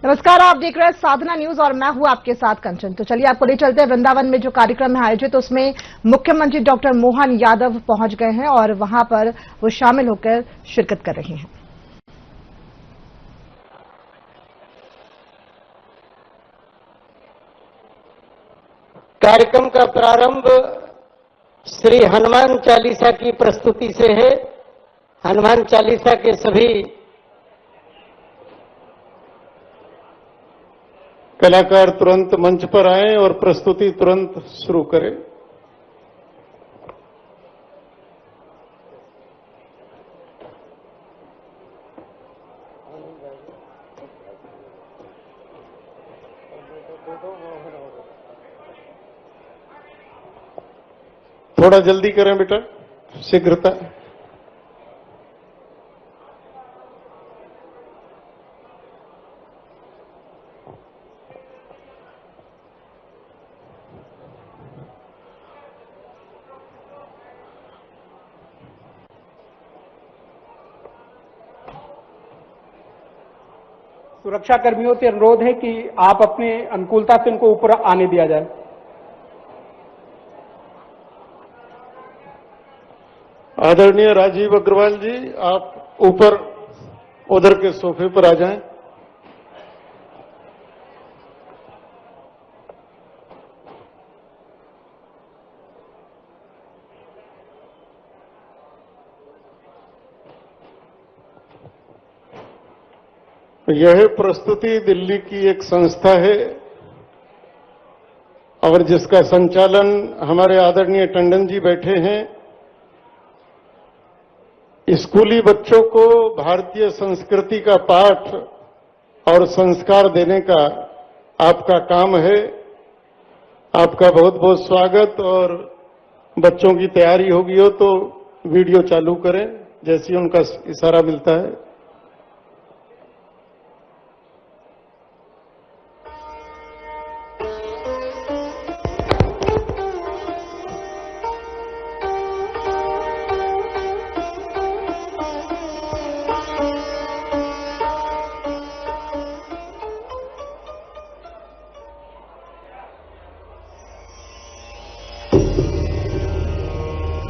नमस्कार, आप देख रहे हैं साधना न्यूज और मैं हूं आपके साथ कंचन। तो चलिए आपको ले चलते हैं वृंदावन में जो कार्यक्रम है आयोजित, उसमें मुख्यमंत्री डॉक्टर मोहन यादव पहुंच गए हैं और वहां पर वो शामिल होकर शिरकत कर रहे हैं। कार्यक्रम का प्रारंभ श्री हनुमान चालीसा की प्रस्तुति से है। हनुमान चालीसा के सभी कलाकार तुरंत मंच पर आएं और प्रस्तुति तुरंत शुरू करें। थोड़ा जल्दी करें बेटा, शीघ्रता। सुरक्षा कर्मियों से अनुरोध है कि आप अपने अनुकूलता से उनको ऊपर आने दिया जाए। आदरणीय राजीव अग्रवाल जी, आप ऊपर उधर के सोफे पर आ जाएं। यह प्रस्तुति दिल्ली की एक संस्था है और जिसका संचालन हमारे आदरणीय टंडन जी बैठे हैं। स्कूली बच्चों को भारतीय संस्कृति का पाठ और संस्कार देने का आपका काम है। आपका बहुत बहुत स्वागत। और बच्चों की तैयारी होगी हो तो वीडियो चालू करें जैसे ही उनका इशारा मिलता है।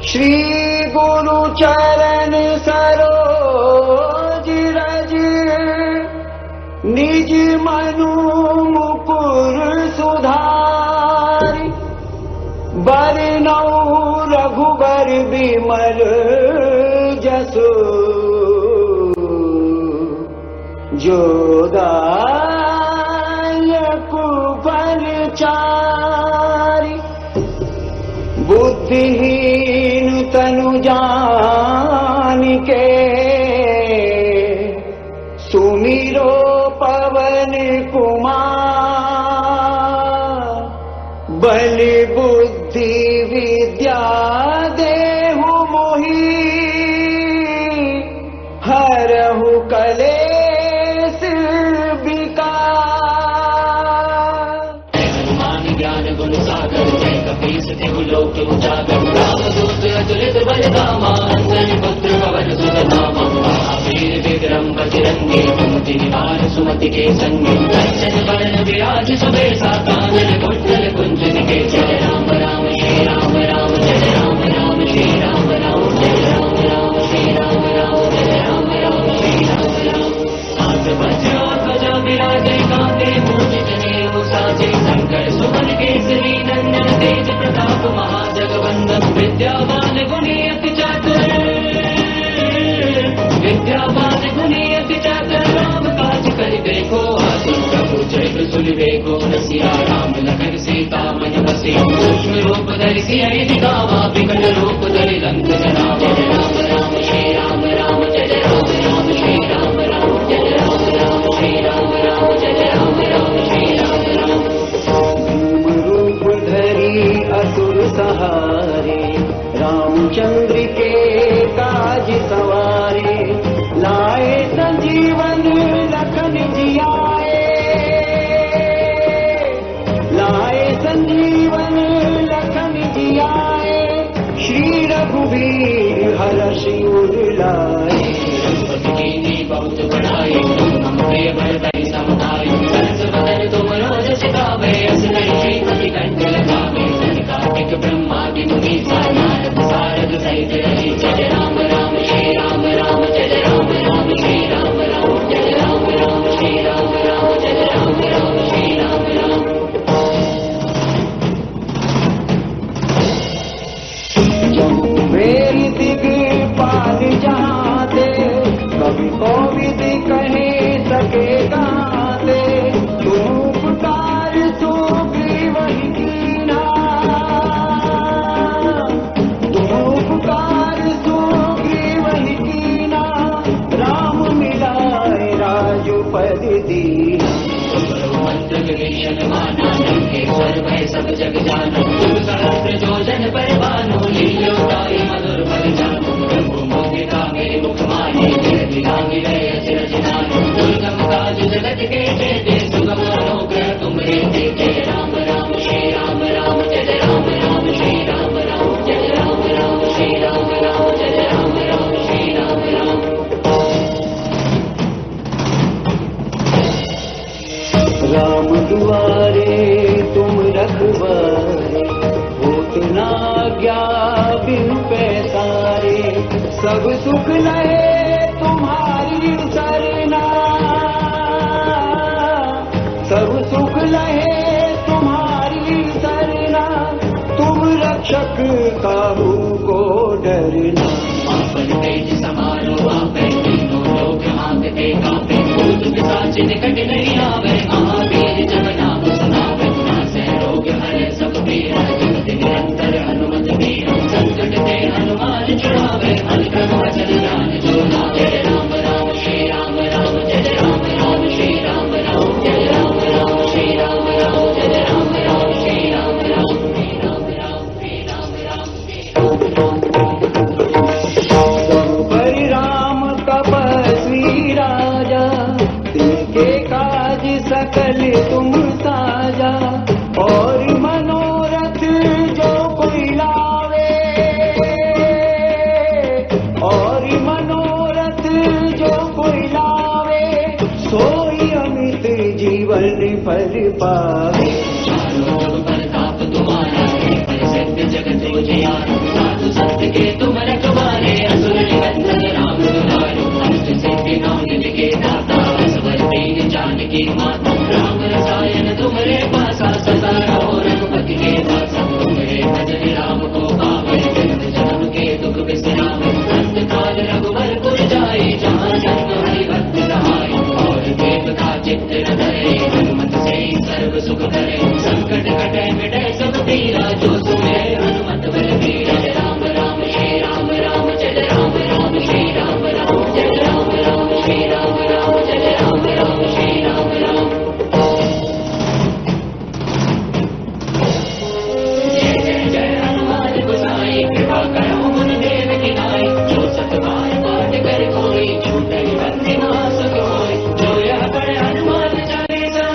श्री गुरु चरण सरोज रज निज मनु मुकुर सुधारि बरनऊ रघुबर बिमल जसु जोदायक फलचारि बुद्धिहीन तनु जानिके सुमिरो पवन कुमार बल बुद्धि विद्या देहु मोहि हरहु कलेश विकार। हनुमान ज्ञान गुण सागर जय कपीस तिहु लोक उजागर रामदूत अतुलित बलधामा अंजनी पुत्र पवन सुत नामा महावीर विक्रम बजरंगी कुमति निवार सुमति के संगी कंचन बरन विराज सुबेसा कानन कुंडल कुंजन के जय राम राम श्री राम राम जय राम राम श्री राम राम जय राम राम श्री राम राम जय राम राम श्री राम राम। हाथ वज्र और ध्वजा विराजे कांधे मूंज जनेऊ साजे शंकर सुमन केसरी नंदन तेज प्रताप महाजगवंदन विद्यावान गुणी अति चातुर विद्यावान गुणी अति चातुर राम काज करिबे को आतुर प्रभु जय सुनिबे को रसिया राम लखन सीता मन बसे सूक्ष्म रूप धरि सियहि दिखावा विकट रूप धरि लंक जनावा। जय राम राम श्री राम राम जय राम राम श्री राम राम जय राम राम श्री राम राम जय राम राम श्री राम राम। रूप धरि असुर सहारे रामचंद्र के काज सवारे लाए संजीवन लखन जियाए लाए संजीवन लखन जियाए पद दीना। मंत्र विभीषण माना लंकेश्वर भय सब जग जाना। तुम सहस्त्र योजन पर भानु लील्योताई मधुर फल जानु। प्रभु मुद्रिका मेरे मुख माहे दिलांगी रहे अचरज नाहि। दुर्गम काज जगत के जेते सुगम अनुग्रह तुम्हारे तेते। राम राम श्री राम राम जय राम राम श्री राम राम जय राम राम श्री राम राम जय राम राम श्री राम राम। राम दुआरे तुम रखवारे होत न आज्ञा बिनु पैसारे। सब सुख लहे तुम्हारी सरना, सब सुख लहे तुम्हारी सरना। तुम रक्षक काहू को डरना। आपन तेज समारो आपे तीनों लोक हांकते कांपे। भूत पिशाच निकट नहीं आवे। महावीर जब नाम सुनावे। नासे रोग हरे सब पीरा। जगत निरंतर हनुमत वीरा। संकट ते हनुमान छुड़ावे। अनुक्रम वचन ध्यान जो लावे। राम राम श्री राम राम जय राम राम श्री राम राम जय राम राम श्री राम राम जय राम राम श्री राम राम श्री राम राम श्री राम राम श्री राम राम। परिराम तपस्वी राजा तिनके काज सकल तुम साजा। और मनोरथ जो कोई लावे, और मनोरथ जो कोई लावे। सोई अमित जीवन फल पावे। चारों जुग प्रताप तुम्हारा है। प्रसिद्ध जगत उजियारा। साधु संत के तुम रखवारे। असुर निकंदन राम दुलारे। अष्ट सिद्धि नौ निधि के दाता। असवर दीन जानकी माता। राम रसायन तुम्हारे पासा। सदा रहो रघुपति के दासा। तुम्हारे भजन राम को पावे। जन्म जन्म के दुख बिसरावे। अंत काल रघुवर जाए। जहाँ जन्म हरि भक्त सहाय। और देवता चित्त न धरे। हनुमत से सर्व सुख करे। संकट कटे मिटे सब पीरा। जो सुने हनुमत बलबीरा। राम राम श्री राम राम जय राम राम श्री राम राम जय राम राम श्री राम राम जय राम राम श्री राम राम। जय जय जय हनुमान गोसाई। कृपा करो गुरुदेव की नाई। जो सतबार पाठ कर कोई छूटे बंदी नाश कोई। जो यह पढ़े हनुमान चालीसा।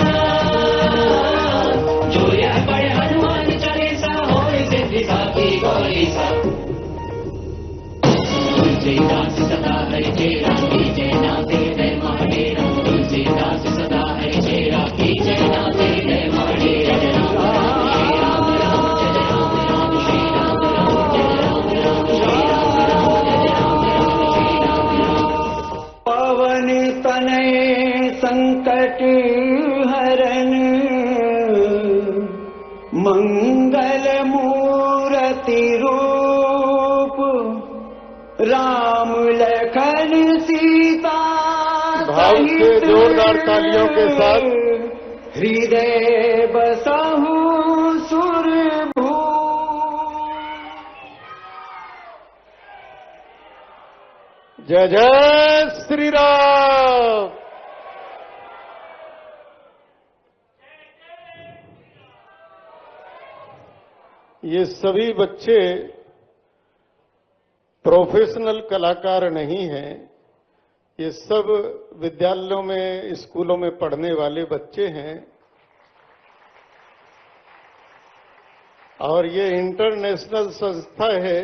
जो यह पढ़े हनुमान चालीसा होय सिद्धि साखी गौरी सा। तुलसीदास सदा हरि चेरा की जय नाथे जय महावीरा। तुलसीदास सदा हरि चेरा की जय नाथे जय महावीरा। श्री राम राम जय राम राम श्री राम राम जय राम राम श्री राम राम जय राम राम श्री राम राम। पवन तनय संकट हरन मंगल मूर्ति रूप। राम लखन सीता भाव से जोरदार तालियों के साथ हृदय बसहु सुरभू। जय जय श्री राम। ये सभी बच्चे प्रोफेशनल कलाकार नहीं हैं। ये सब विद्यालयों में, स्कूलों में पढ़ने वाले बच्चे हैं। और ये इंटरनेशनल संस्था है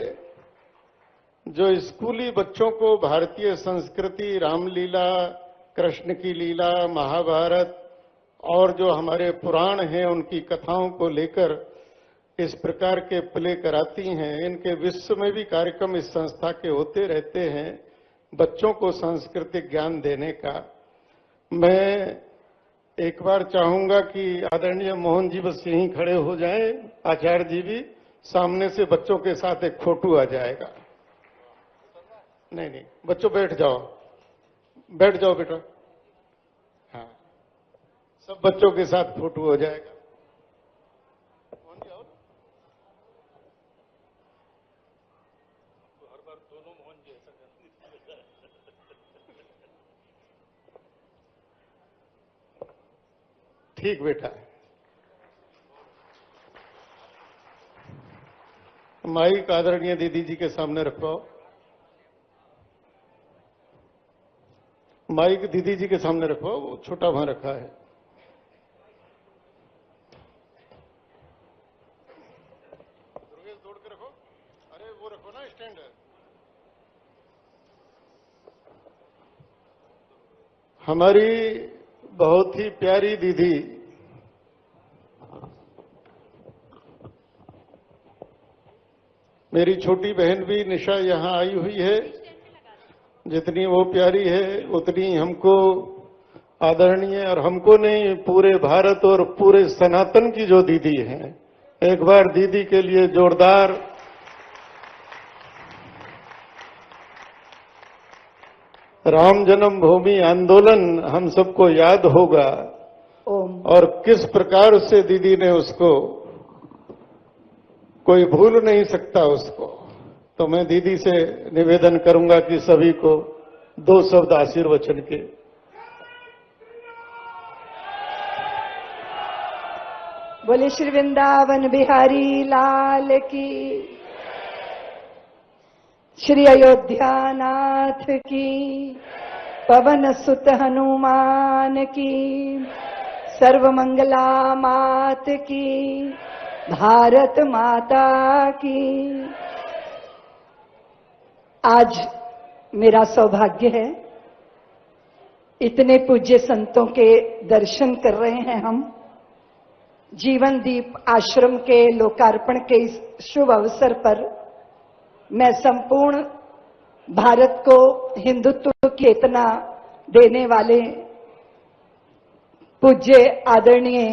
जो स्कूली बच्चों को भारतीय संस्कृति, रामलीला, कृष्ण की लीला, महाभारत और जो हमारे पुराण हैं उनकी कथाओं को लेकर इस प्रकार के प्ले कराती हैं। इनके विश्व में भी कार्यक्रम इस संस्था के होते रहते हैं बच्चों को सांस्कृतिक ज्ञान देने का। मैं एक बार चाहूंगा कि आदरणीय मोहन जी बस यहीं खड़े हो जाएं, आचार्य जी भी सामने से बच्चों के साथ एक फोटो आ जाएगा। नहीं नहीं बच्चों बैठ जाओ, बैठ जाओ बेटा। हाँ, सब बच्चों के साथ फोटो हो जाएगा। ठीक बेटा। माइक आदरणीय दीदी जी के सामने रखवाओ। माइक दीदी जी के सामने रखवाओ, वो छोटा वहां रखा है। तोड़ के रखो। अरे वो रखो ना, स्टैंड है। हमारी बहुत ही प्यारी दीदी मेरी छोटी बहन भी निशा यहां आई हुई है। जितनी वो प्यारी है उतनी हमको आदरणीय, और हमको नहीं पूरे भारत और पूरे सनातन की जो दीदी है। एक बार दीदी के लिए जोरदार राम जन्मभूमि आंदोलन हम सबको याद होगा और किस प्रकार से दीदी ने उसको, कोई भूल नहीं सकता उसको। तो मैं दीदी से निवेदन करूंगा कि सभी को 2 शब्द आशीर्वचन के। बोले श्री वृंदावन बिहारी लाल की, श्री अयोध्या नाथ की, पवन सुत हनुमान की, सर्वमंगला मात की, भारत माता की। आज मेरा सौभाग्य है, इतने पूज्य संतों के दर्शन कर रहे हैं हम। जीवन दीप आश्रम के लोकार्पण के इस शुभ अवसर पर मैं संपूर्ण भारत को हिंदुत्व की चेतना देने वाले पूज्य आदरणीय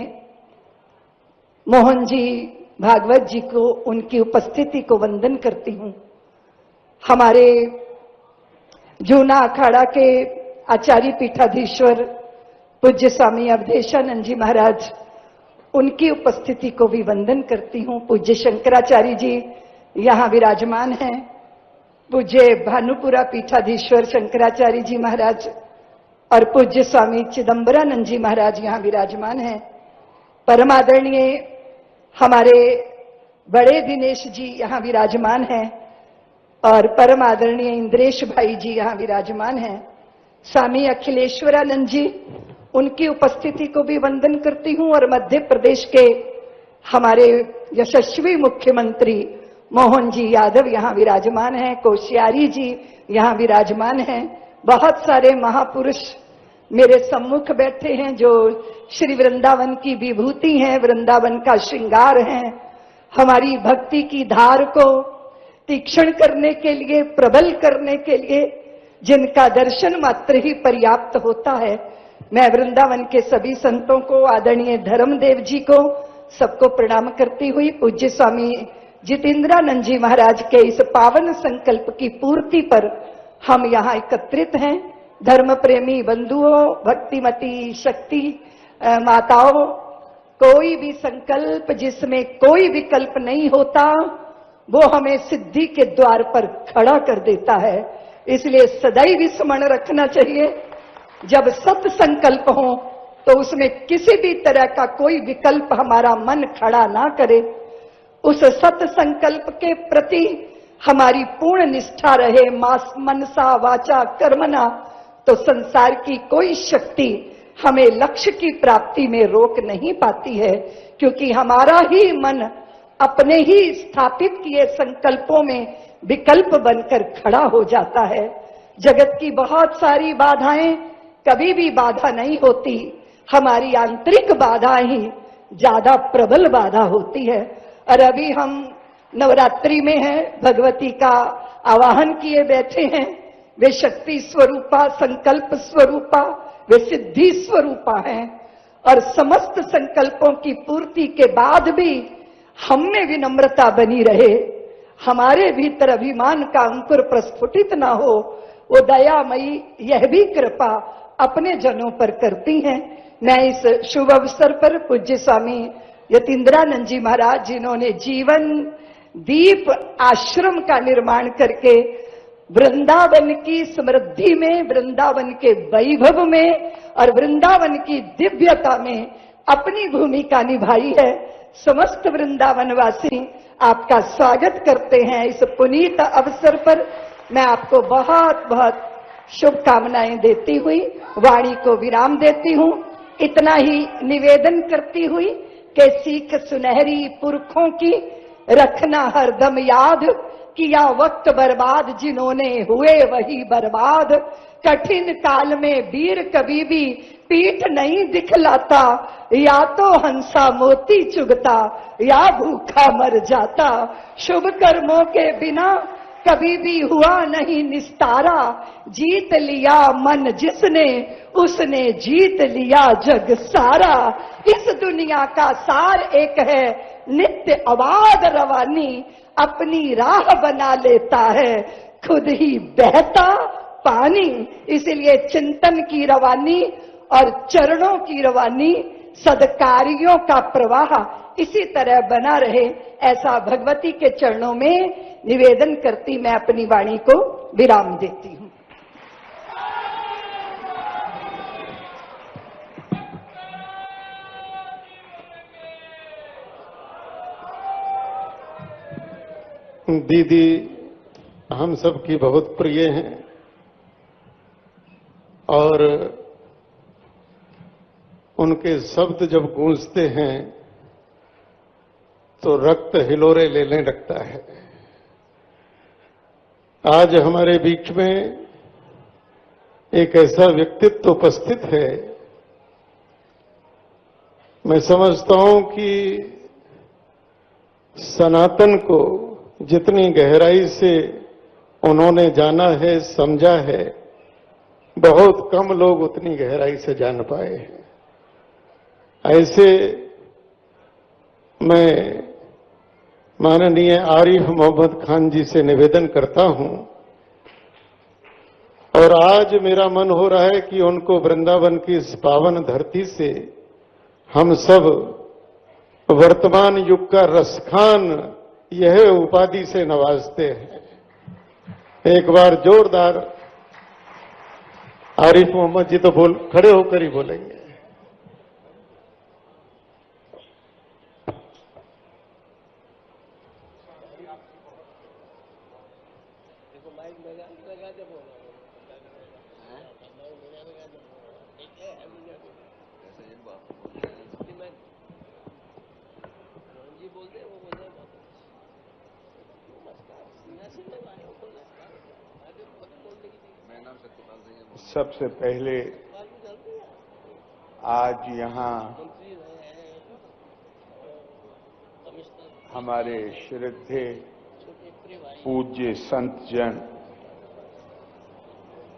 मोहन जी भागवत जी को, उनकी उपस्थिति को वंदन करती हूं। हमारे जूना अखाड़ा के आचार्य पीठाधीश्वर पूज्य स्वामी अवधेशानंद जी महाराज, उनकी उपस्थिति को भी वंदन करती हूं। पूज्य शंकराचार्य जी यहां विराजमान हैं। पूज्य भानुपुरा पीठाधीश्वर शंकराचार्य जी महाराज और पूज्य स्वामी चिदंबरानंद जी महाराज यहां विराजमान हैं। परमादरणीय हमारे बड़े दिनेश जी यहां विराजमान हैं और परम आदरणीय इंद्रेश भाई जी यहां विराजमान हैं। स्वामी अखिलेश्वरानंद जी, उनकी उपस्थिति को भी वंदन करती हूं। और मध्य प्रदेश के हमारे यशस्वी मुख्यमंत्री मोहन जी यादव यहां विराजमान हैं। कोश्यारी जी यहां विराजमान हैं। बहुत सारे महापुरुष मेरे सम्मुख बैठे हैं जो श्री वृंदावन की विभूति हैं, वृंदावन का श्रृंगार हैं। हमारी भक्ति की धार को तीक्ष्ण करने के लिए, प्रबल करने के लिए, जिनका दर्शन मात्र ही पर्याप्त होता है। मैं वृंदावन के सभी संतों को, आदरणीय धर्मदेव जी को, सबको प्रणाम करती हुई पूज्य स्वामी जितेंद्रानंद जी महाराज के इस पावन संकल्प की पूर्ति पर हम यहाँ एकत्रित हैं। धर्म प्रेमी बंधुओं, भक्तिमती शक्ति माताओं, कोई भी संकल्प जिसमें कोई विकल्प नहीं होता वो हमें सिद्धि के द्वार पर खड़ा कर देता है। इसलिए सदैव स्मरण रखना चाहिए, जब सत संकल्प हो तो उसमें किसी भी तरह का कोई विकल्प हमारा मन खड़ा ना करे। उस सत संकल्प के प्रति हमारी पूर्ण निष्ठा रहे, मनसा वाचा कर्मणा, तो संसार की कोई शक्ति हमें लक्ष्य की प्राप्ति में रोक नहीं पाती है। क्योंकि हमारा ही मन अपने ही स्थापित किए संकल्पों में विकल्प बनकर खड़ा हो जाता है। जगत की बहुत सारी बाधाएं कभी भी बाधा नहीं होती, हमारी आंतरिक बाधा ही ज्यादा प्रबल बाधा होती है। और अभी हम नवरात्रि में हैं, भगवती का आवाहन किए बैठे हैं। वे शक्ति स्वरूपा, संकल्प स्वरूपा, वे सिद्धि स्वरूपा हैं। और समस्त संकल्पों की पूर्ति के बाद भी हम में विनम्रता बनी रहे, हमारे भीतर अभिमान का अंकुर प्रस्फुटित ना हो, वो दयामयी यह भी कृपा अपने जनों पर करती हैं। मैं इस शुभ अवसर पर पूज्य स्वामी यतीन्द्रानंद जी महाराज, जिन्होंने जीवन दीप आश्रम का निर्माण करके वृंदावन की समृद्धि में, वृंदावन के वैभव में और वृंदावन की दिव्यता में अपनी भूमिका निभाई है। समस्त वृंदावनवासी आपका स्वागत करते हैं। इस पुनीत अवसर पर मैं आपको बहुत बहुत शुभकामनाएं देती हुई वाणी को विराम देती हूं। इतना ही निवेदन करती हुई कि सीख सुनहरी पुरखों की रखना हरदम याद, किया वक्त बर्बाद जिन्होंने हुए वही बर्बाद। कठिन काल में वीर कभी भी पीठ नहीं दिखलाता, या तो हंसा मोती चुगता या भूखा मर जाता। शुभ कर्मों के बिना कभी भी हुआ नहीं निस्तारा, जीत लिया मन जिसने उसने जीत लिया जग सारा। इस दुनिया का सार एक है नित्य आबाद रवानी, अपनी राह बना लेता है खुद ही बहता पानी। इसलिए चिंतन की रवानी और चरणों की रवानी, सदकार्यों का प्रवाह इसी तरह बना रहे, ऐसा भगवती के चरणों में निवेदन करती मैं अपनी वाणी को विराम देती हूं। दीदी हम सब की बहुत प्रिय हैं और उनके शब्द जब गूंजते हैं तो रक्त हिलोरे लेने लगता है। आज हमारे बीच में एक ऐसा व्यक्तित्व उपस्थित है, मैं समझता हूं कि सनातन को जितनी गहराई से उन्होंने जाना है, समझा है, बहुत कम लोग उतनी गहराई से जान पाए हैं। ऐसे मैं माननीय आरिफ मोहम्मद खान जी से निवेदन करता हूं और आज मेरा मन हो रहा है कि उनको वृंदावन की इस पावन धरती से हम सब वर्तमान युग का रसखान यह उपाधि से नवाजते हैं। एक बार जोरदार आरिफ मोहम्मद जी तो खड़े होकर ही बोलेंगे। सबसे पहले आज यहाँ हमारे श्रद्धेय पूज्य संत जन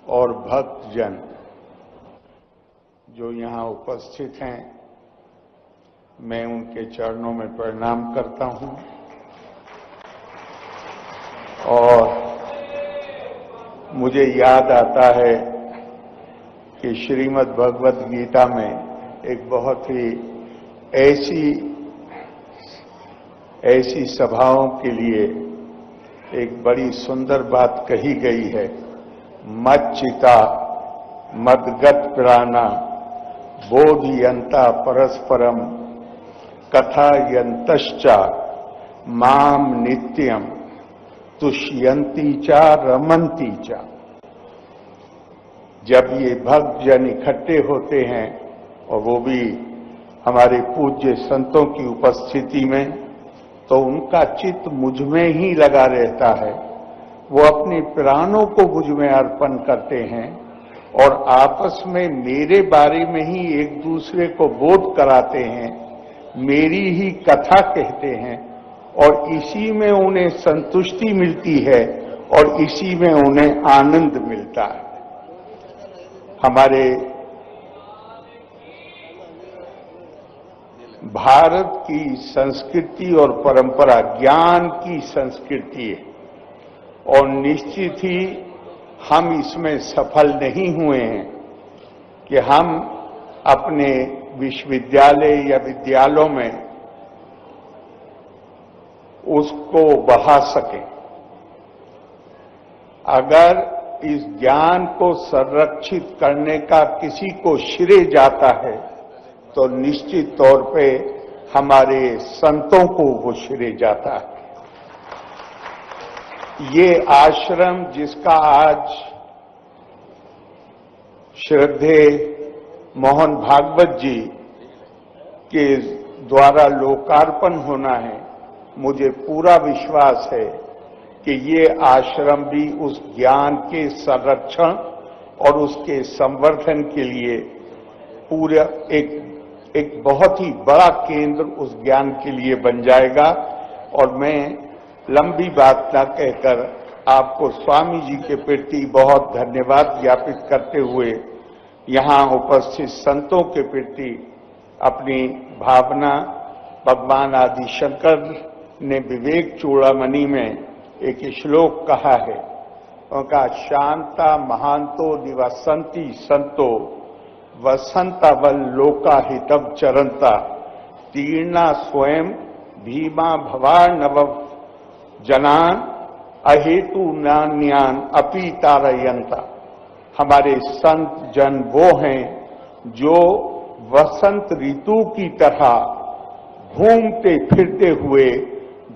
और भक्त जन जो यहाँ उपस्थित हैं, मैं उनके चरणों में प्रणाम करता हूँ और मुझे याद आता है कि श्रीमद् भगवत गीता में एक बहुत ही ऐसी सभाओं के लिए एक बड़ी सुंदर बात कही गई है। मच्चिता मदगत प्राणा बोधयंता परस्परम कथायंतश्चा माम नित्यम तुष्यंती चा रमंती चा। जब ये भक्त जन इकट्ठे होते हैं और वो भी हमारे पूज्य संतों की उपस्थिति में, तो उनका चित्त मुझ में ही लगा रहता है। वो अपने प्राणों को मुझ में अर्पण करते हैं और आपस में मेरे बारे में ही एक दूसरे को बोध कराते हैं, मेरी ही कथा कहते हैं और इसी में उन्हें संतुष्टि मिलती है और इसी में उन्हें आनंद मिलता है। हमारे भारत की संस्कृति और परंपरा ज्ञान की संस्कृति है और निश्चित ही हम इसमें सफल नहीं हुए हैं कि हम अपने विश्वविद्यालय या विद्यालयों में उसको बढ़ा सकें। अगर इस ज्ञान को संरक्षित करने का किसी को श्रेय जाता है तो निश्चित तौर पे हमारे संतों को वो श्रेय जाता है। ये आश्रम जिसका आज श्रद्धेय मोहन भागवत जी के द्वारा लोकार्पण होना है, मुझे पूरा विश्वास है कि ये आश्रम भी उस ज्ञान के संरक्षण और उसके संवर्धन के लिए पूरा एक बहुत ही बड़ा केंद्र उस ज्ञान के लिए बन जाएगा। और मैं लंबी बात न कहकर आपको स्वामी जी के प्रति बहुत धन्यवाद ज्ञापित करते हुए यहाँ उपस्थित संतों के प्रति अपनी भावना, भगवान आदि शंकर ने विवेक चूड़ामणि में एक श्लोक कहा है, उनका शांता महांतो निवसंति संतो वसंतवल लोका हितव चरंता तीर्णा स्वयं भीमा भवानव जनान अहेतु नान्यान अपि तारयंता। हमारे संत जन वो हैं जो वसंत ऋतु की तरह घूमते फिरते हुए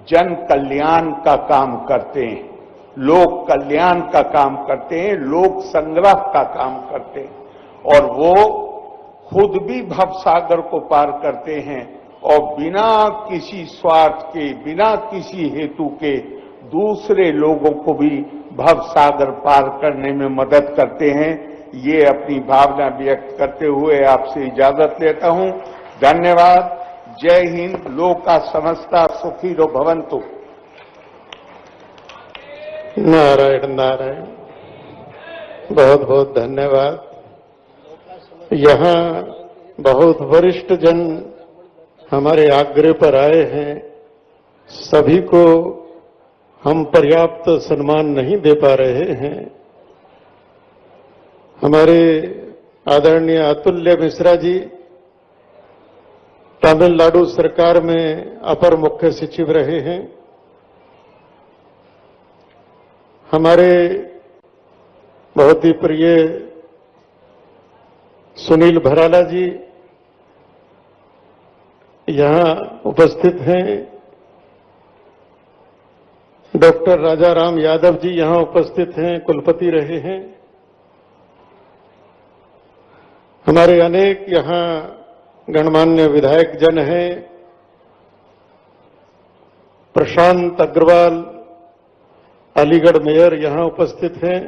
जन कल्याण का काम करते हैं, लोक कल्याण का काम करते हैं, लोक संग्रह का काम करते हैं, और वो खुद भी भवसागर को पार करते हैं और बिना किसी स्वार्थ के, बिना किसी हेतु के दूसरे लोगों को भी भवसागर पार करने में मदद करते हैं। ये अपनी भावना व्यक्त करते हुए आपसे इजाजत लेता हूं। धन्यवाद। जय हिंद। लोका समस्ता सुखीनो भवन्तु। नारायण नारायण। बहुत बहुत धन्यवाद। यहाँ बहुत वरिष्ठ जन हमारे आग्रह पर आए हैं, सभी को हम पर्याप्त सम्मान नहीं दे पा रहे हैं। हमारे आदरणीय अतुल्य मिश्रा जी तमिलनाडु सरकार में अपर मुख्य सचिव रहे हैं। हमारे बहुत ही प्रिय सुनील भराला जी यहां उपस्थित हैं। डॉक्टर राजाराम यादव जी यहां उपस्थित हैं, कुलपति रहे हैं। हमारे अनेक यहां गणमान्य विधायक जन हैं। प्रशांत अग्रवाल अलीगढ़ मेयर यहां उपस्थित हैं।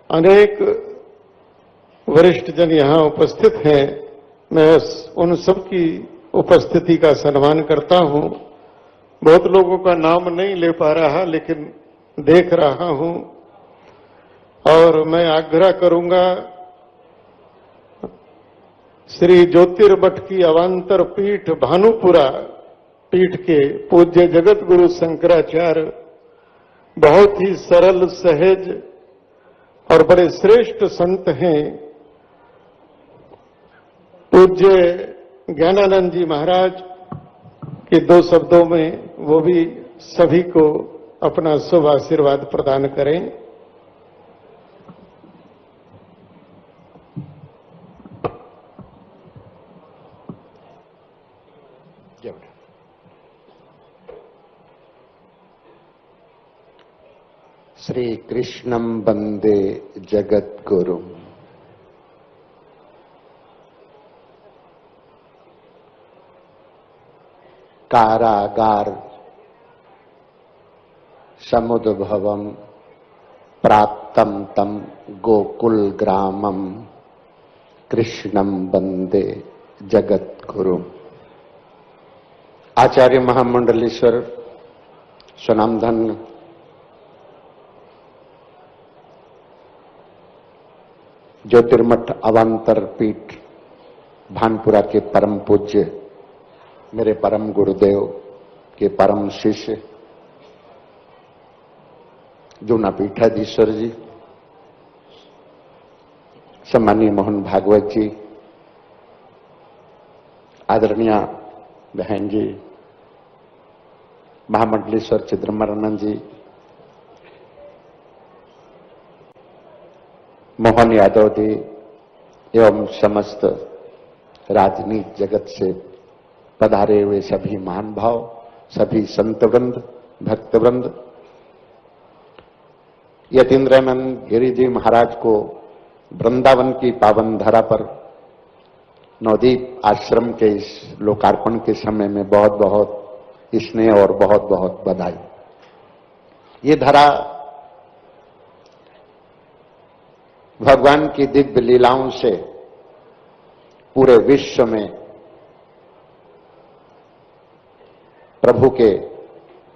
अनेक वरिष्ठ जन यहां उपस्थित हैं। मैं उन सब की उपस्थिति का सम्मान करता हूं। बहुत लोगों का नाम नहीं ले पा रहा, लेकिन देख रहा हूं और मैं आग्रह करूंगा श्री ज्योतिर्मठ की अवांतर पीठ भानुपुरा पीठ के पूज्य जगत गुरु शंकराचार्य बहुत ही सरल, सहज और बड़े श्रेष्ठ संत हैं। पूज्य ज्ञानानंद जी महाराज के दो शब्दों में वो भी सभी को अपना शुभ आशीर्वाद प्रदान करें। श्री कृष्णं वंदे जगद्गुरुं। कारागार समुद्भवं प्राप्तं तं गोकुल ग्रामं कृष्णं वंदे जगद्गुरुं। आचार्य महामंडलेश्वर स्वनामधन्य ज्योतिर्मठ अवांतर पीठ भानपुरा के परम पूज्य मेरे परम गुरुदेव के परम शिष्य जूना पीठाधीश्वर जी, सम्मानीय मोहन भागवत जी, आदरणीय बहन जी महामंडलेश्वर चिदम्बरानंद जी, मोहन यादव जी एवं समस्त राजनीति जगत से पधारे हुए सभी महानुभाव, सभी संतवृंद, भक्तवृंद, यतीन्द्रानंद गिरि जी महाराज को वृंदावन की पावन धरा पर नवदीप आश्रम के इस लोकार्पण के समय में बहुत बहुत स्नेह और बहुत बहुत बधाई। ये धरा भगवान की दिव्य लीलाओं से पूरे विश्व में प्रभु के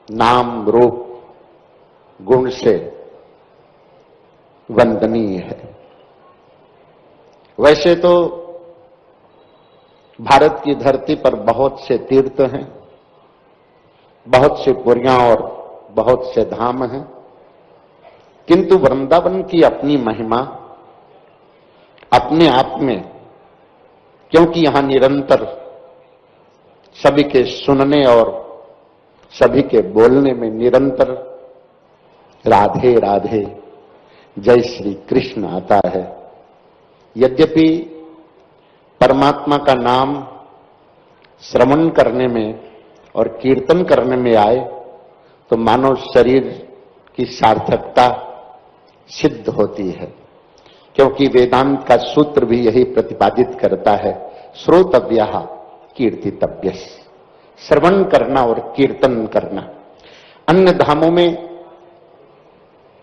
नाम रूप गुण से वंदनीय है। वैसे तो भारत की धरती पर बहुत से तीर्थ हैं, बहुत से पुरियां और बहुत से धाम हैं, किंतु वृंदावन की अपनी महिमा अपने आप में, क्योंकि यहां निरंतर सभी के सुनने और सभी के बोलने में निरंतर राधे राधे जय श्री कृष्ण आता है। यद्यपि परमात्मा का नाम श्रवण करने में और कीर्तन करने में आए तो मानव शरीर की सार्थकता सिद्ध होती है, क्योंकि वेदांत का सूत्र भी यही प्रतिपादित करता है, श्रोतव्यः कीर्तितव्यः। श्रवण करना और कीर्तन करना। अन्य धामों में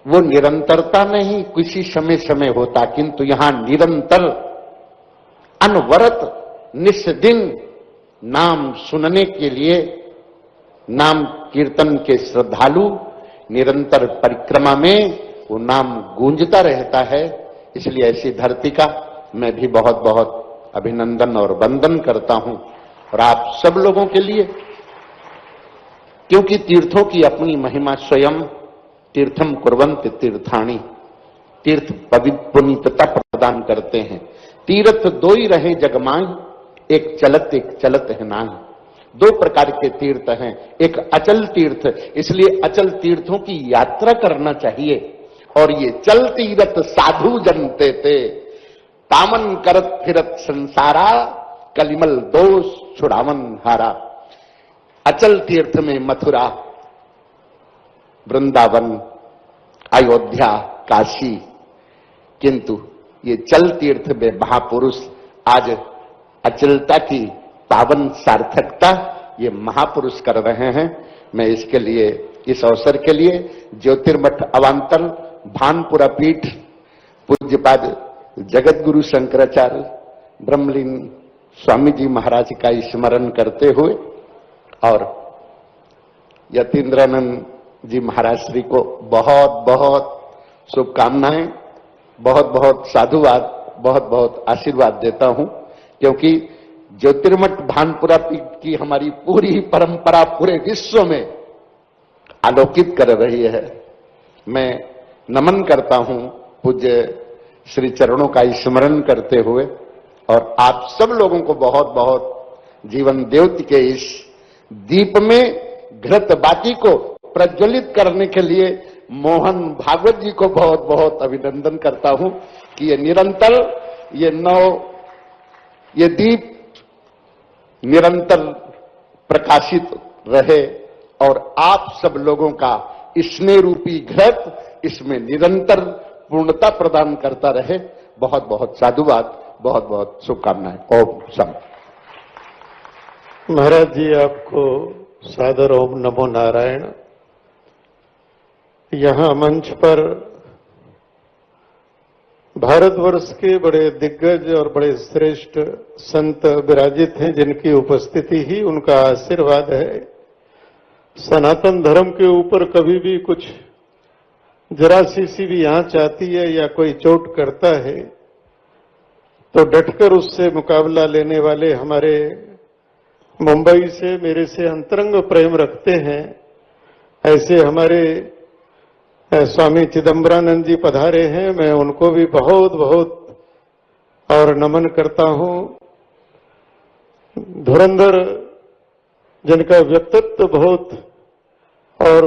वो निरंतरता नहीं किसी समय समय होता, किंतु यहां निरंतर अनवरत निस्दिन नाम सुनने के लिए नाम कीर्तन के श्रद्धालु निरंतर परिक्रमा में वो नाम गूंजता रहता है। इसलिए ऐसी धरती का मैं भी बहुत बहुत अभिनंदन और वंदन करता हूं, और आप सब लोगों के लिए, क्योंकि तीर्थों की अपनी महिमा स्वयं तीर्थम कुर्वन्ति तीर्थानि, तीर्थ पवित्र पुनीतता प्रदान करते हैं। तीर्थ दो ही रहे जगमाई, एक चलत है नाई। दो प्रकार के तीर्थ हैं, एक अचल तीर्थ, इसलिए अचल तीर्थों की यात्रा करना चाहिए। और ये चल तीर्थ साधु जनते थे, तामन करत फिरत संसारा, कलिमल दोष छुड़ावन हारा। अचल तीर्थ में मथुरा, वृंदावन, अयोध्या, काशी, किंतु ये चल तीर्थ में महापुरुष आज अचलता की पावन सार्थकता ये महापुरुष कर रहे हैं। मैं इसके लिए, इस अवसर के लिए ज्योतिर्मठ अवांतर भानपुरा पीठ पूज्यपाद जगत गुरु शंकराचार्य ब्रह्मलीन स्वामी जी महाराज का स्मरण करते हुए और यतीन्द्रानंद जी महाराज श्री को बहुत बहुत शुभकामनाएं, बहुत बहुत साधुवाद, बहुत बहुत आशीर्वाद देता हूं, क्योंकि ज्योतिर्मठ भानपुरा पीठ की हमारी पूरी परंपरा पूरे विश्व में आलोकित कर रही है। मैं नमन करता हूं पूज्य श्री चरणों का स्मरण करते हुए, और आप सब लोगों को बहुत बहुत जीवन द्योति के इस दीप में घृत बाती को प्रज्वलित करने के लिए मोहन भागवत जी को बहुत बहुत अभिनंदन करता हूं कि ये निरंतर ये दीप निरंतर प्रकाशित रहे और आप सब लोगों का स्नेह रूपी घृत इसमें निरंतर पूर्णता प्रदान करता रहे। बहुत बहुत साधुवाद, बहुत बहुत शुभकामनाएं। ओम सम। महाराज जी आपको सादर ओम नमो नारायण। यहां मंच पर भारतवर्ष के बड़े दिग्गज और बड़े श्रेष्ठ संत विराजित हैं, जिनकी उपस्थिति ही उनका आशीर्वाद है। सनातन धर्म के ऊपर कभी भी कुछ जरा सी भी आंच आती है या कोई चोट करता है तो डटकर उससे मुकाबला लेने वाले हमारे मुंबई से मेरे से अंतरंग प्रेम रखते हैं, ऐसे हमारे स्वामी चिदंबरानंद जी पधारे हैं। मैं उनको भी बहुत बहुत और नमन करता हूं। धुरंधर जिनका व्यक्तित्व बहुत, और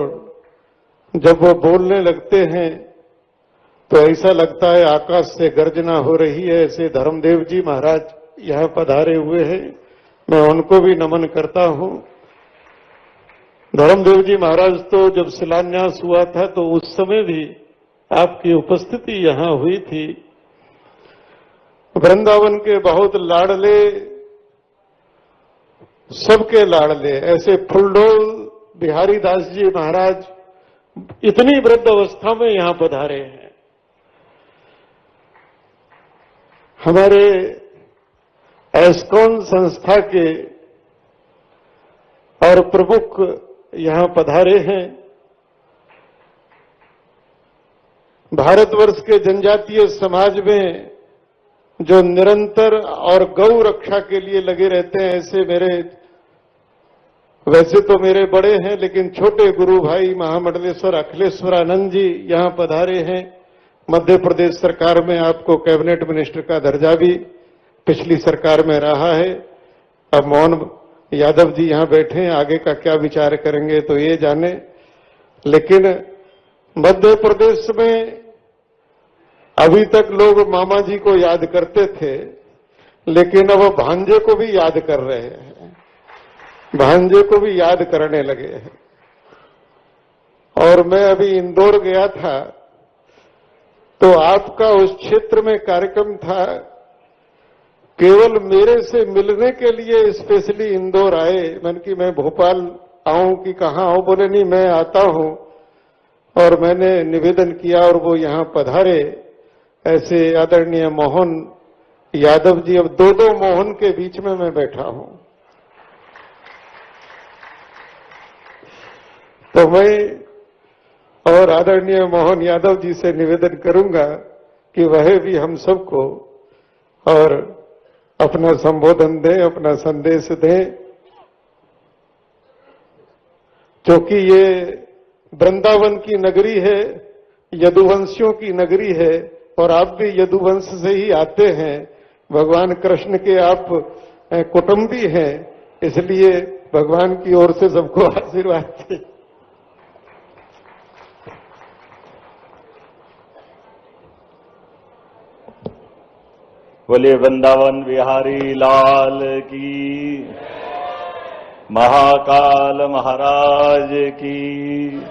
जब वो बोलने लगते हैं तो ऐसा लगता है आकाश से गर्जना हो रही है। ऐसे धर्मदेव जी महाराज यहाँ पधारे हुए हैं, मैं उनको भी नमन करता हूँ। धर्मदेव जी महाराज तो जब शिलान्यास हुआ था तो उस समय भी आपकी उपस्थिति यहाँ हुई थी। वृंदावन के बहुत लाडले, सबके लाडले ऐसे फुलडोल बिहारी दास जी महाराज इतनी वृद्ध अवस्था में यहां पधारे हैं। हमारे एस्कॉन संस्था के और प्रमुख यहां पधारे हैं। भारतवर्ष के जनजातीय समाज में जो निरंतर और गौ रक्षा के लिए लगे रहते हैं, ऐसे मेरे, वैसे तो मेरे बड़े हैं लेकिन छोटे गुरु भाई महामंडलेश्वर अखिलेश्वरानंद जी यहां पधारे हैं। मध्य प्रदेश सरकार में आपको कैबिनेट मिनिस्टर का दर्जा भी पिछली सरकार में रहा है। अब मोहन यादव जी यहां बैठे हैं, आगे का क्या विचार करेंगे तो ये जाने। लेकिन मध्य प्रदेश में अभी तक लोग मामा जी को याद करते थे, लेकिन अब भांजे को भी याद कर रहे हैं, भांजे को भी याद करने लगे हैं। और मैं अभी इंदौर गया था तो आपका उस क्षेत्र में कार्यक्रम था, केवल मेरे से मिलने के लिए स्पेशली इंदौर आए। मैंने कि मैं भोपाल आऊं कि कहां आऊं, बोले नहीं मैं आता हूं। और मैंने निवेदन किया और वो यहां पधारे। ऐसे आदरणीय मोहन यादव जी, अब दो मोहन के बीच में मैं बैठा हूं। तो मैं और आदरणीय मोहन यादव जी से निवेदन करूंगा कि वह भी हम सबको और अपना संबोधन दें, अपना संदेश दें, क्योंकि ये वृंदावन की नगरी है, यदुवंशियों की नगरी है और आप भी यदुवंश से ही आते हैं। भगवान कृष्ण के आप कुटुंबी हैं, इसलिए भगवान की ओर से सबको आशीर्वाद दें। बोले वृंदावन बिहारी लाल की, महाकाल महाराज की।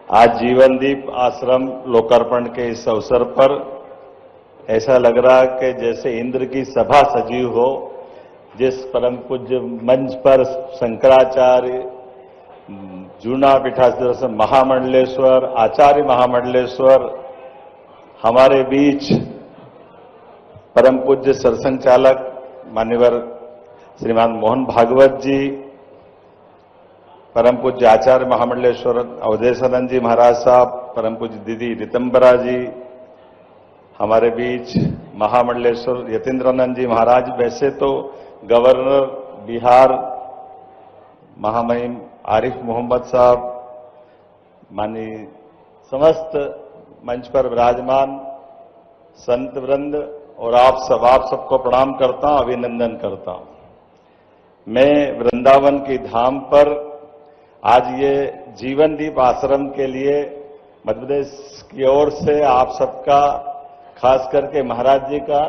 आज जीवन दीप आश्रम लोकार्पण के इस अवसर पर ऐसा लग रहा कि जैसे इंद्र की सभा सजी हो। जिस परम पूज्य मंच पर शंकराचार्य, जूना पीठाधीश्वर महामंडलेश्वर, आचार्य महामंडलेश्वर, हमारे बीच परम पूज्य सरसंघचालक मान्यवर श्रीमान मोहन भागवत जी, परम पूज्य आचार्य महामंडलेश्वर अवधेशानंद जी महाराज साहब, परम पूज्य दीदी रितंबरा जी, हमारे बीच महामंडलेश्वर यतीन्द्रानंद जी महाराज। वैसे तो गवर्नर बिहार महामहिम आरिफ मोहम्मद साहब, माननीय समस्त मंच पर विराजमान संत वृंद और आप सबको प्रणाम करता हूं, अभिनंदन करता हूं। मैं वृंदावन की धाम पर आज ये जीवन दीप आश्रम के लिए मध्य प्रदेश की ओर से आप सबका, खास करके महाराज जी का,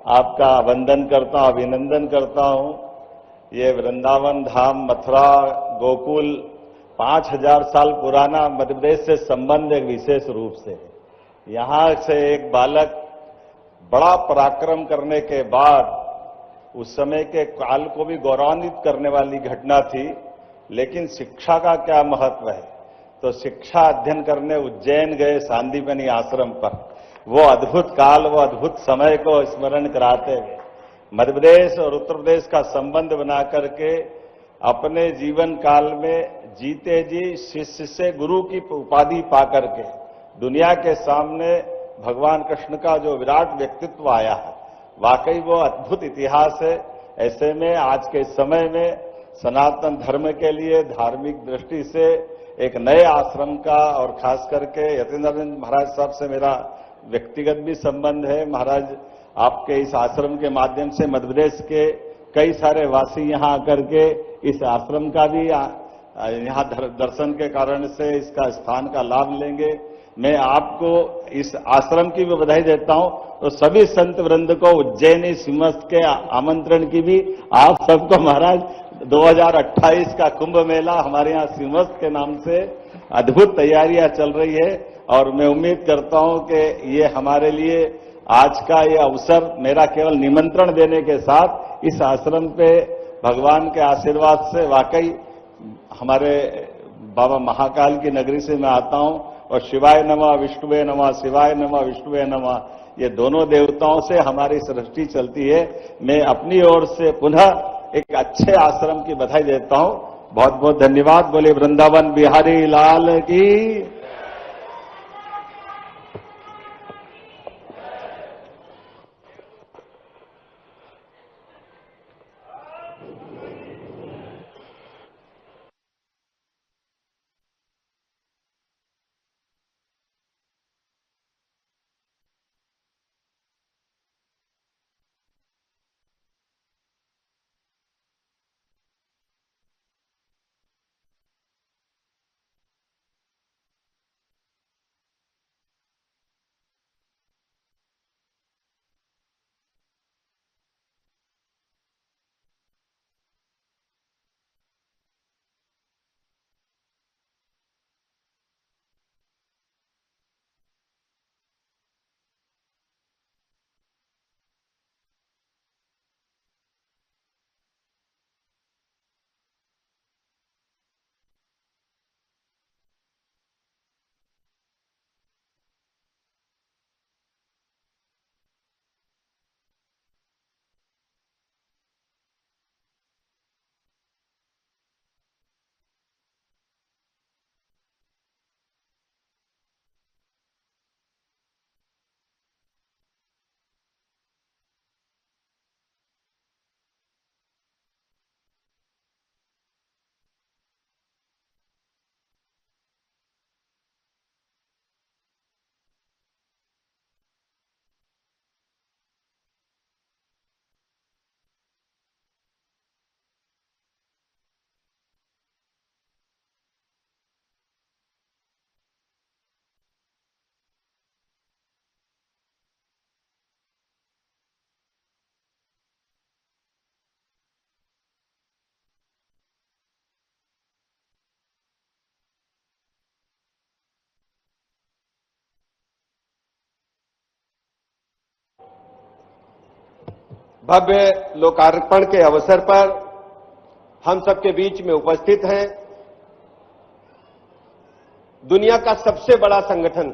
आपका वंदन करता हूं, अभिनंदन करता हूं। ये वृंदावन धाम, मथुरा, गोकुल 5000 साल पुराना मध्य प्रदेश से संबंध एक विशेष रूप से है। यहां से एक बालक बड़ा पराक्रम करने के बाद उस समय के काल को भी गौरवान्वित करने वाली घटना थी। लेकिन शिक्षा का क्या महत्व है, तो शिक्षा अध्ययन करने उज्जैन गए सांदीपनी आश्रम पर। वो अद्भुत काल, वो अद्भुत समय को स्मरण कराते हुए मध्य प्रदेश और उत्तर प्रदेश का संबंध बना करके अपने जीवन काल में जीते जी शिष्य से गुरु की उपाधि पा करके दुनिया के सामने भगवान कृष्ण का जो विराट व्यक्तित्व आया है, वाकई वो अद्भुत इतिहास है। ऐसे में आज के समय में सनातन धर्म के लिए धार्मिक दृष्टि से एक नए आश्रम का, और खास करके यतीन्द्रानंद महाराज साहब से मेरा व्यक्तिगत भी संबंध है। महाराज आपके इस आश्रम के माध्यम से मध्य प्रदेश के कई सारे वासी यहाँ आकर के इस आश्रम का भी यहाँ दर्शन के कारण से इसका स्थान का लाभ लेंगे। मैं आपको इस आश्रम की भी बधाई देता हूं और सभी संत वृंद को उज्जैनी सिंहस्थ के आमंत्रण की भी। आप सबको महाराज 2028 का कुंभ मेला हमारे यहाँ सिंहस्थ के नाम से अद्भुत तैयारियां चल रही है और मैं उम्मीद करता हूं कि ये हमारे लिए आज का ये अवसर मेरा केवल निमंत्रण देने के साथ इस आश्रम पे भगवान के आशीर्वाद से वाकई हमारे बाबा महाकाल की नगरी से मैं आता हूं और शिवाय नमः विष्णुवे नमः, शिवाय नमः विष्णुवे नमः, ये दोनों देवताओं से हमारी सृष्टि चलती है। मैं अपनी ओर से पुनः एक अच्छे आश्रम की बधाई देता हूं। बहुत बहुत धन्यवाद। बोले वृंदावन बिहारी लाल की। भव्य लोकार्पण के अवसर पर हम सबके बीच में उपस्थित हैं दुनिया का सबसे बड़ा संगठन,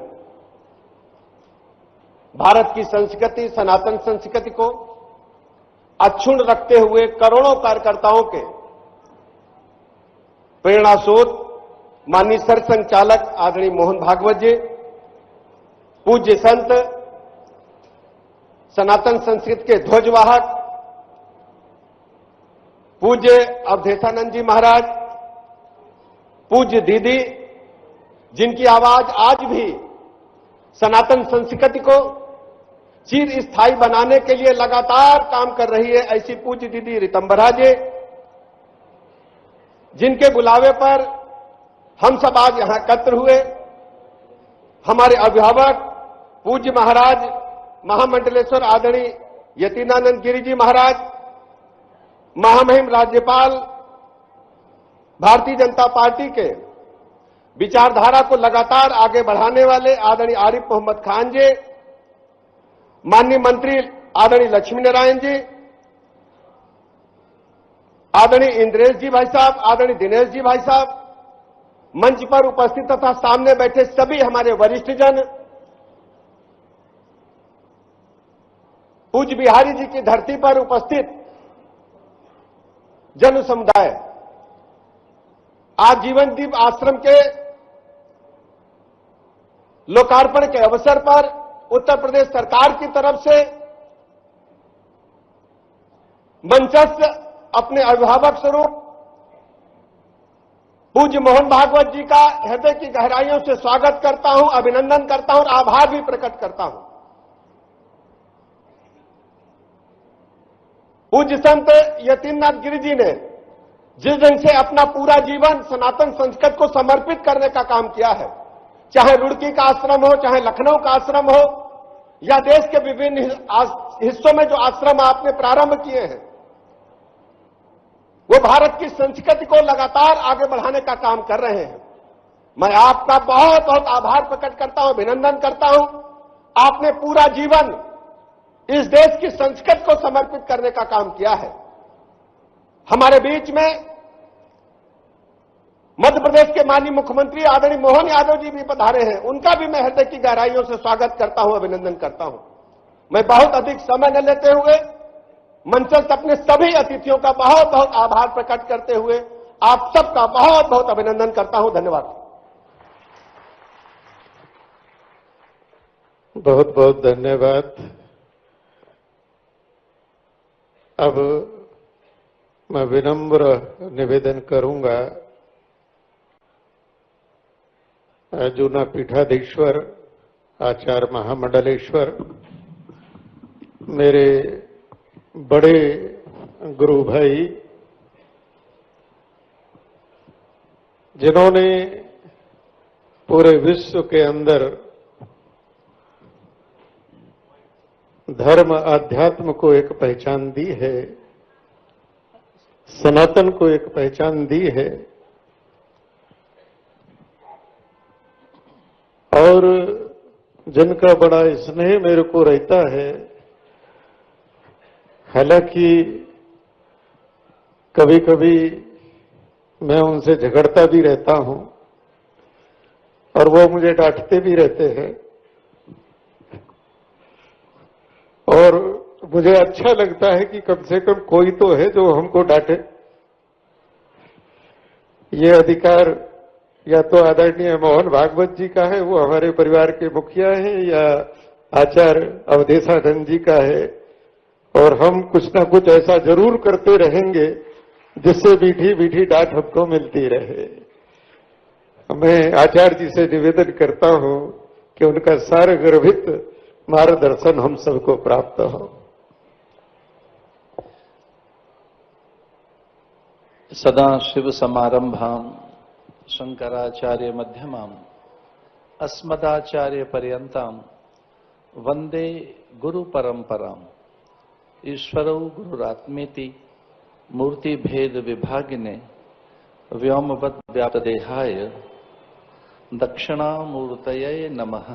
भारत की संस्कृति, सनातन संस्कृति को अक्षुण्ण रखते हुए करोड़ों कार्यकर्ताओं के प्रेरणा स्रोत माननीय सर संचालक आदरणीय मोहन भागवत जी, पूज्य संत, सनातन संस्कृति के ध्वजवाहक पूज्य अवधेशानंद जी महाराज, पूज्य दीदी, जिनकी आवाज आज भी सनातन संस्कृति को चिर स्थायी बनाने के लिए लगातार काम कर रही है, ऐसी पूज्य दीदी रितंबरा जी, जिनके बुलावे पर हम सब आज यहां एकत्र हुए। हमारे अभिभावक पूज्य महाराज महामंडलेश्वर आदरणीय यतीनानंद गिरी जी महाराज, महामहिम राज्यपाल भारतीय जनता पार्टी के विचारधारा को लगातार आगे बढ़ाने वाले आदरणीय आरिफ मोहम्मद खान जी, माननीय मंत्री आदरणीय लक्ष्मी नारायण जी, आदरणीय इंद्रेश जी भाई साहब, आदरणीय दिनेश जी भाई साहब, मंच पर उपस्थित तथा सामने बैठे सभी हमारे वरिष्ठ जन, पूज्य बिहारी जी की धरती पर उपस्थित जन समुदाय, आज जीवन दीप आश्रम के लोकार्पण के अवसर पर उत्तर प्रदेश सरकार की तरफ से मंचस्थ अपने अभिभावक स्वरूप पूज्य मोहन भागवत जी का हृदय की गहराइयों से स्वागत करता हूं, अभिनंदन करता हूं और आभार भी प्रकट करता हूं। पूज्य संत यतीनाथ गिरी जी ने जिस ढंग से अपना पूरा जीवन सनातन संस्कृति को समर्पित करने का काम किया है, चाहे रुड़की का आश्रम हो, चाहे लखनऊ का आश्रम हो, या देश के विभिन्न हिस्सों में जो आश्रम आपने प्रारंभ किए हैं, वो भारत की संस्कृति को लगातार आगे बढ़ाने का काम कर रहे हैं। मैं आपका बहुत बहुत आभार प्रकट करता हूं, अभिनंदन करता हूं। आपने पूरा जीवन इस देश की संस्कृति को समर्पित करने का काम किया है। हमारे बीच में मध्य प्रदेश के माननीय मुख्यमंत्री आदरणीय मोहन यादव जी भी पधारे हैं। उनका भी मैं हृदय की गहराइयों से स्वागत करता हूं, अभिनंदन करता हूं। मैं बहुत अधिक समय न लेते हुए मंचस्थ अपने सभी अतिथियों का बहुत बहुत आभार प्रकट करते हुए आप सबका बहुत बहुत अभिनंदन करता हूं। धन्यवाद। बहुत बहुत धन्यवाद। अब मैं विनम्र निवेदन करूंगा जूना पीठाधीश्वर आचार्य महामंडलेश्वर, मेरे बड़े गुरु भाई, जिन्होंने पूरे विश्व के अंदर धर्म आध्यात्म को एक पहचान दी है, सनातन को एक पहचान दी है, और जिनका बड़ा स्नेह मेरे को रहता है। हालांकि कभी कभी मैं उनसे झगड़ता भी रहता हूं और वो मुझे डांटते भी रहते हैं, और मुझे अच्छा लगता है कि कम से कम कोई तो है जो हमको डांटे। ये अधिकार या तो आदरणीय मोहन भागवत जी का है, वो हमारे परिवार के मुखिया हैं, या आचार्य अवधेशानंद जी का है, और हम कुछ ना कुछ ऐसा जरूर करते रहेंगे जिससे मीठी मीठी डांट हमको मिलती रहे। मैं आचार्य जी से निवेदन करता हूं कि उनका सारगर्भित मार्गदर्शन हम सबको प्राप्त हो। सदा शिव समारंभाम शंकराचार्य मध्यमाम अस्मदाचार्य पर्यंताम वंदे गुरु परंपराम। ईश्वरो गुरुरात्मेति मूर्ति भेद विभागिने व्योमवत् व्याप्त देहाय दक्षिणामूर्तये नमः।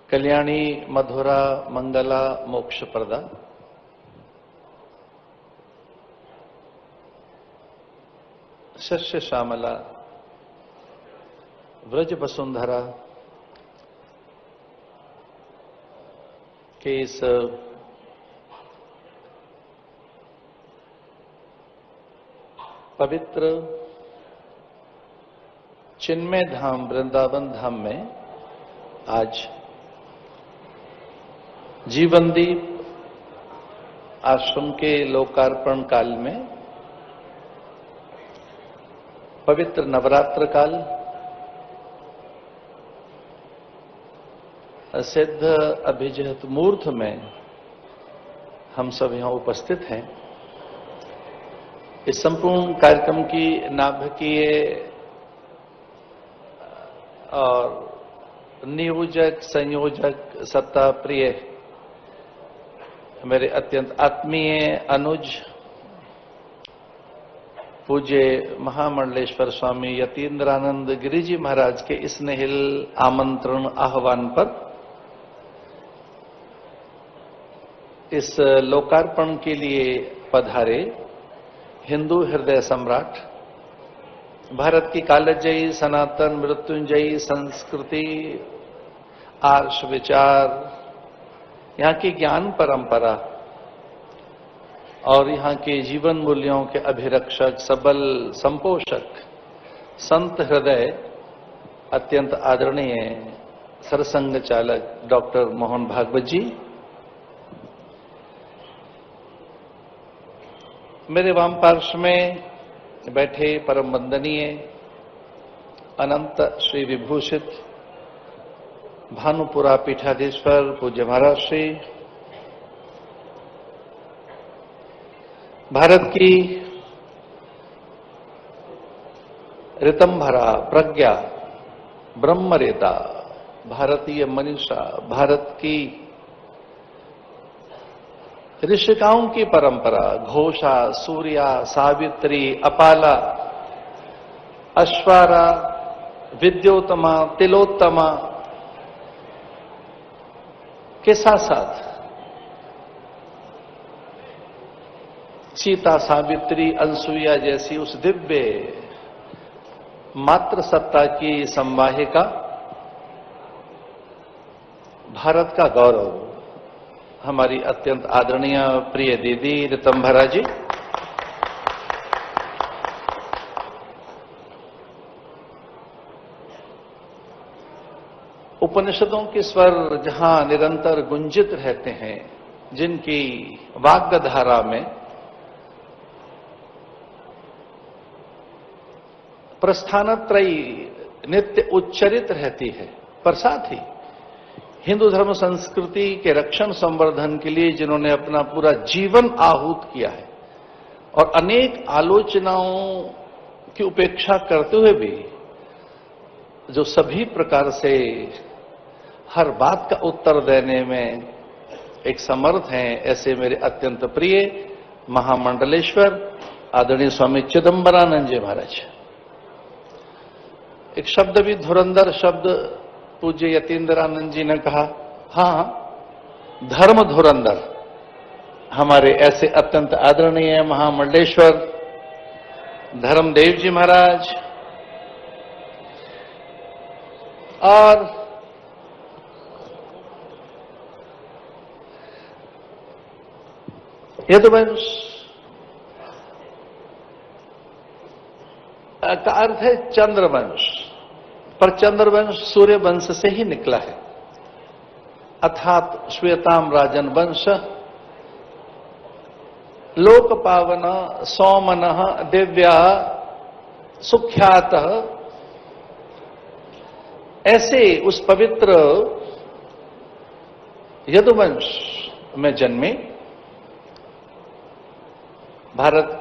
कल्याणी मधुरा मंगला मोक्षप्रदा शस्य श्यामला व्रज वसुंधरा के इस पवित्र चिन्मय धाम वृंदावन धाम में आज जीवनदीप आश्रम के लोकार्पण काल में पवित्र नवरात्र काल सिद्ध अभिजत मूर्त में हम सब यहां उपस्थित हैं। इस संपूर्ण कार्यक्रम की नाभिकीय और नियोजक संयोजक सत्ता प्रिय मेरे अत्यंत आत्मीय अनुज पूज्य महामंडलेश्वर स्वामी यतीन्द्रानंद गिरि जी महाराज के इस स्नेहिल आमंत्रण आह्वान पर इस लोकार्पण के लिए पधारे हिंदू हृदय सम्राट, भारत की कालजयी सनातन मृत्युंजयी संस्कृति, आर्ष विचार, यहाँ की ज्ञान परंपरा और यहाँ के जीवन मूल्यों के अभिरक्षक, सबल संपोषक संत हृदय अत्यंत आदरणीय सरसंघ चालक डॉक्टर मोहन भागवत जी, मेरे वाम पार्श्व में बैठे परम वंदनीय अनंत श्री विभूषित भानुपुरा पीठाधीश्वर पूज्य महाराज श्री, भारत की ऋतंभरा, प्रज्ञा, ब्रह्मरेता, भारतीय मनीषा, भारत की ऋषिकाओं की परंपरा, घोषा, सूर्या, सावित्री, अपाला, अश्वारा, विद्योत्तमा, तिलोत्तमा के साथ साथ सीता, सावित्री, अनसुईया जैसी उस दिव्य मातृ सत्ता की संवाहिका, भारत का गौरव, हमारी अत्यंत आदरणीय प्रिय दीदी ऋतंभरा जी। उपनिषदों के स्वर जहां निरंतर गुंजित रहते हैं, जिनकी वाग्य धारा में प्रस्थानत्रयी नित्य उच्चरित रहती है, पर साथ ही हिंदू धर्म संस्कृति के रक्षण संवर्धन के लिए जिन्होंने अपना पूरा जीवन आहूत किया है और अनेक आलोचनाओं की उपेक्षा करते हुए भी जो सभी प्रकार से हर बात का उत्तर देने में एक समर्थ हैं, ऐसे मेरे अत्यंत प्रिय महामंडलेश्वर आदरणीय स्वामी चिदंबरानंद जी महाराज। एक शब्द भी धुरंधर शब्द पूज्य यतीन्द्रानंद जी ने कहा, हां, धर्म धुरंधर, हमारे ऐसे अत्यंत आदरणीय महामंडलेश्वर धर्मदेव जी महाराज और यदुवंश का अर्थ है चंद्रवंश, पर चंद्रवंश सूर्य वंश से ही निकला है, अर्थात श्वेताम राजन वंश, लोक पावन सौमन दिव्या सुख्यात, ऐसे उस पवित्र यदुवंश में जन्मे भारत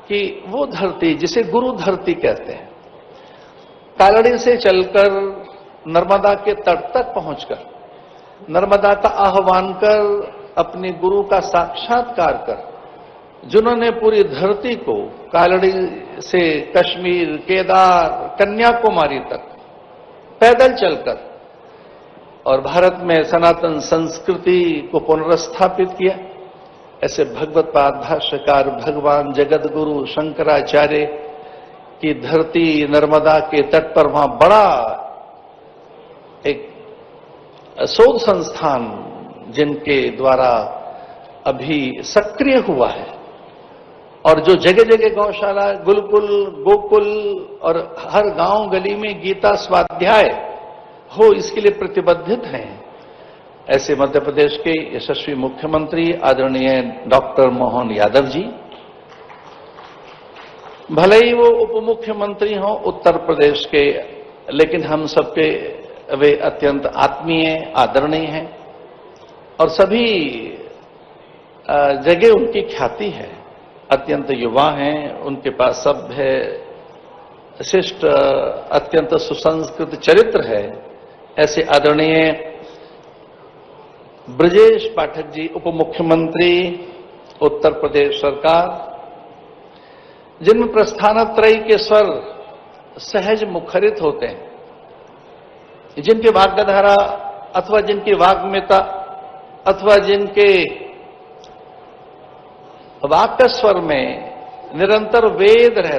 की वो धरती जिसे गुरु धरती कहते हैं, कालड़ी से चलकर नर्मदा के तट तक पहुंचकर नर्मदा का आह्वान कर अपने गुरु का साक्षात्कार कर, जिन्होंने पूरी धरती को कालड़ी से कश्मीर, केदार, कन्याकुमारी तक पैदल चलकर और भारत में सनातन संस्कृति को पुनर्स्थापित किया, ऐसे भगवत पाद भाष्यकार भगवान जगत गुरु शंकराचार्य की धरती नर्मदा के तट पर वहां बड़ा एक शोध संस्थान जिनके द्वारा अभी सक्रिय हुआ है, और जो जगह जगह गौशाला, गुरुकुल, गोकुल और हर गांव गली में गीता स्वाध्याय हो, इसके लिए प्रतिबद्धित हैं, ऐसे मध्य प्रदेश के यशस्वी मुख्यमंत्री आदरणीय डॉक्टर मोहन यादव जी, भले ही वो उप मुख्यमंत्री हों उत्तर प्रदेश के, लेकिन हम सबके वे अत्यंत आत्मीय आदरणीय हैं और सभी जगह उनकी ख्याति है, अत्यंत युवा हैं, उनके पास सब है, शिष्ट अत्यंत सुसंस्कृत चरित्र है, ऐसे आदरणीय ब्रजेश पाठक जी उप मुख्यमंत्री उत्तर प्रदेश सरकार, जिनमें प्रस्थानत्रयी के स्वर सहज मुखरित होते हैं, जिनके वाग्धारा अथवा जिनकी वाग्मिता अथवा जिनके वाक्य स्वर में निरंतर वेद रहता